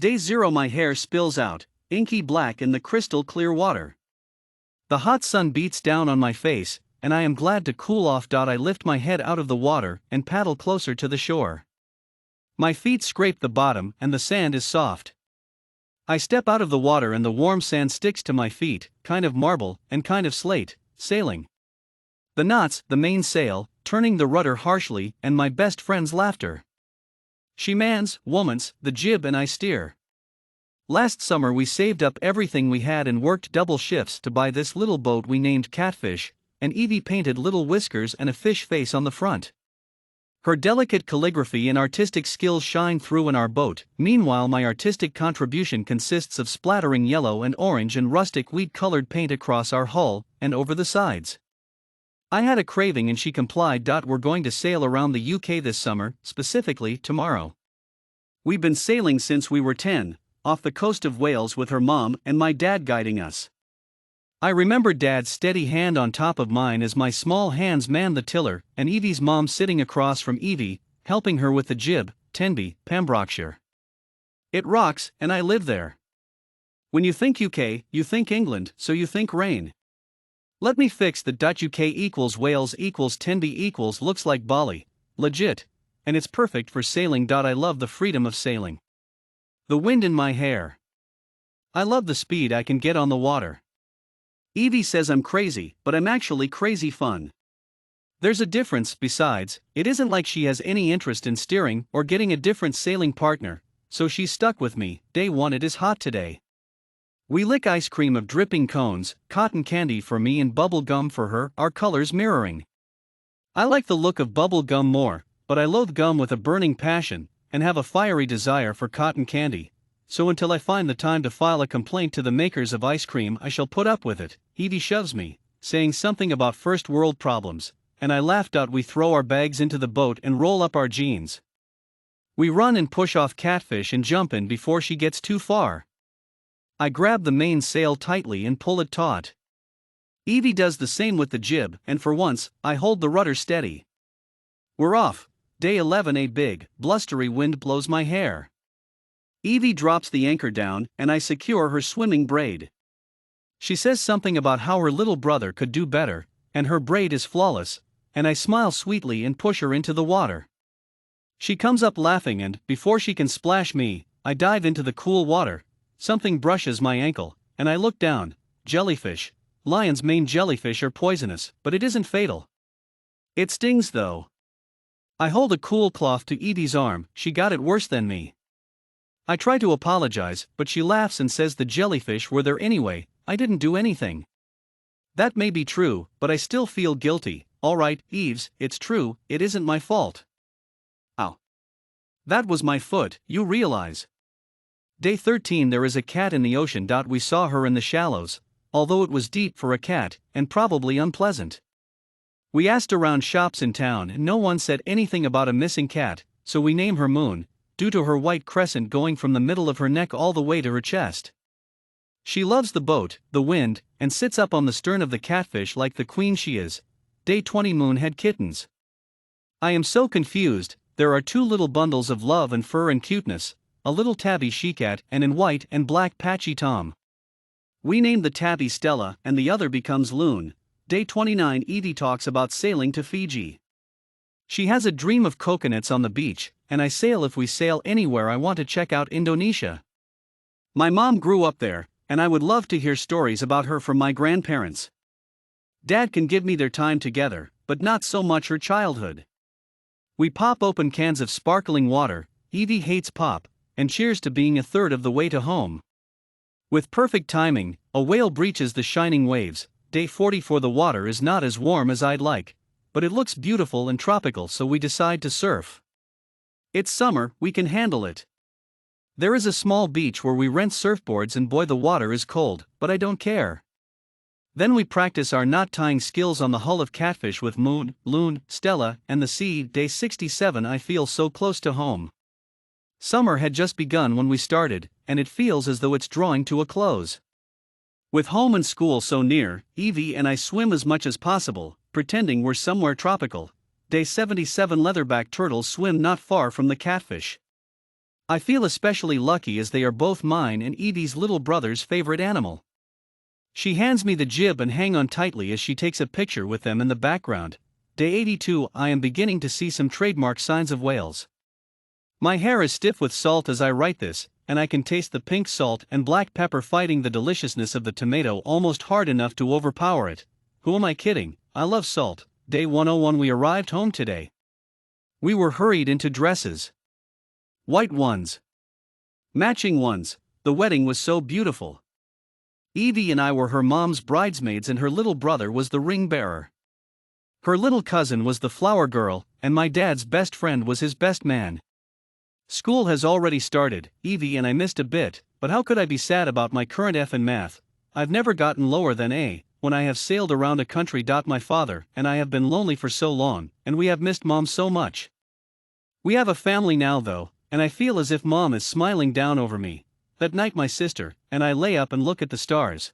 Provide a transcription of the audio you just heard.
Day 0 my hair spills out, inky black in the crystal clear water. The hot sun beats down on my face, and I am glad to cool off. I lift my head out of the water and paddle closer to the shore. My feet scrape the bottom and the sand is soft. I step out of the water and the warm sand sticks to my feet, kind of marble and kind of slate, sailing. The knots, the mainsail, turning the rudder harshly, and my best friend's laughter. She mans, womans, the jib and I steer. Last summer we saved up everything we had and worked double shifts to buy this little boat we named Catfish, and Evie painted little whiskers and a fish face on the front. Her delicate calligraphy and artistic skills shine through in our boat. Meanwhile, my artistic contribution consists of splattering yellow and orange and rustic wheat-colored paint across our hull and over the sides. I had a craving and she complied. We're going to sail around the UK this summer, specifically tomorrow. We've been sailing since we were 10, off the coast of Wales with her mom and my dad guiding us. I remember Dad's steady hand on top of mine as my small hands manned the tiller, and Evie's mom sitting across from Evie, helping her with the jib. Tenby, Pembrokeshire. It rocks, and I live there. When you think UK, you think England, so you think rain. Let me fix the .UK equals Wales equals Tenby equals looks like Bali, legit, and it's perfect for sailing. I love the freedom of sailing. The wind in my hair. I love the speed I can get on the water. Evie says I'm crazy, but I'm actually crazy fun. There's a difference. Besides, it isn't like she has any interest in steering or getting a different sailing partner, so she's stuck with me. Day 1 it is hot today. We lick ice cream of dripping cones, cotton candy for me and bubble gum for her, our colors mirroring. I like the look of bubble gum more, but I loathe gum with a burning passion, and have a fiery desire for cotton candy. So until I find the time to file a complaint to the makers of ice cream, I shall put up with it. Evie shoves me, saying something about first world problems, and I laugh. We throw our bags into the boat and roll up our jeans. We run and push off Catfish and jump in before she gets too far. I grab the mainsail tightly and pull it taut. Evie does the same with the jib, and for once, I hold the rudder steady. We're off. Day 11 a big, blustery wind blows my hair. Evie drops the anchor down, and I secure her swimming braid. She says something about how her little brother could do better, and her braid is flawless, and I smile sweetly and push her into the water. She comes up laughing and, before she can splash me, I dive into the cool water. Something brushes my ankle, and I look down. Jellyfish. Lion's mane jellyfish are poisonous, but it isn't fatal. It stings though. I hold a cool cloth to Evie's arm. She got it worse than me. I try to apologize, but she laughs and says the jellyfish were there anyway. I didn't do anything. That may be true, but I still feel guilty. Alright, Eves, it's true, it isn't my fault. Ow. That was my foot, you realize. Day 13 there is a cat in the ocean. We saw her in the shallows, although it was deep for a cat, and probably unpleasant. We asked around shops in town and no one said anything about a missing cat, so we name her Moon, due to her white crescent going from the middle of her neck all the way to her chest. She loves the boat, the wind, and sits up on the stern of the Catfish like the queen she is. Day 20 Moon had kittens. I am so confused. There are 2 little bundles of love and fur and cuteness, a little tabby she-cat and in white and black patchy Tom. We name the tabby Stella and the other becomes Loon. Day 29 Evie talks about sailing to Fiji. She has a dream of coconuts on the beach, and I sail if we sail anywhere. I want to check out Indonesia. My mom grew up there, and I would love to hear stories about her from my grandparents. Dad can give me their time together, but not so much her childhood. We pop open cans of sparkling water. Evie hates pop, and cheers to being a third of the way to home. With perfect timing, a whale breaches the shining waves. Day 44 the water is not as warm as I'd like, but it looks beautiful and tropical, so we decide to surf. It's summer, we can handle it. There is a small beach where we rent surfboards and boy the water is cold, but I don't care. Then we practice our knot tying skills on the hull of Catfish with Moon, Loon, Stella, and the sea. Day 67 I feel so close to home. Summer had just begun when we started, and it feels as though it's drawing to a close. With home and school so near, Evie and I swim as much as possible, pretending we're somewhere tropical. Day 77 leatherback turtles swim not far from the Catfish. I feel especially lucky as they are both mine and Evie's little brother's favorite animal. She hands me the jib and hang on tightly as she takes a picture with them in the background. Day 82. I am beginning to see some trademark signs of Wales. My hair is stiff with salt as I write this, and I can taste the pink salt and black pepper fighting the deliciousness of the tomato almost hard enough to overpower it. Who am I kidding? I love salt. Day 101. We arrived home today. We were hurried into dresses. White ones. Matching ones. The wedding was so beautiful. Evie and I were her mom's bridesmaids and her little brother was the ring bearer. Her little cousin was the flower girl, and my dad's best friend was his best man. School has already started, Evie and I missed a bit, but how could I be sad about my current F in math? I've never gotten lower than A, when I have sailed around a country. My father and I have been lonely for so long, and we have missed mom so much. We have a family now though, and I feel as if mom is smiling down over me. That night my sister and I lay up and look at the stars.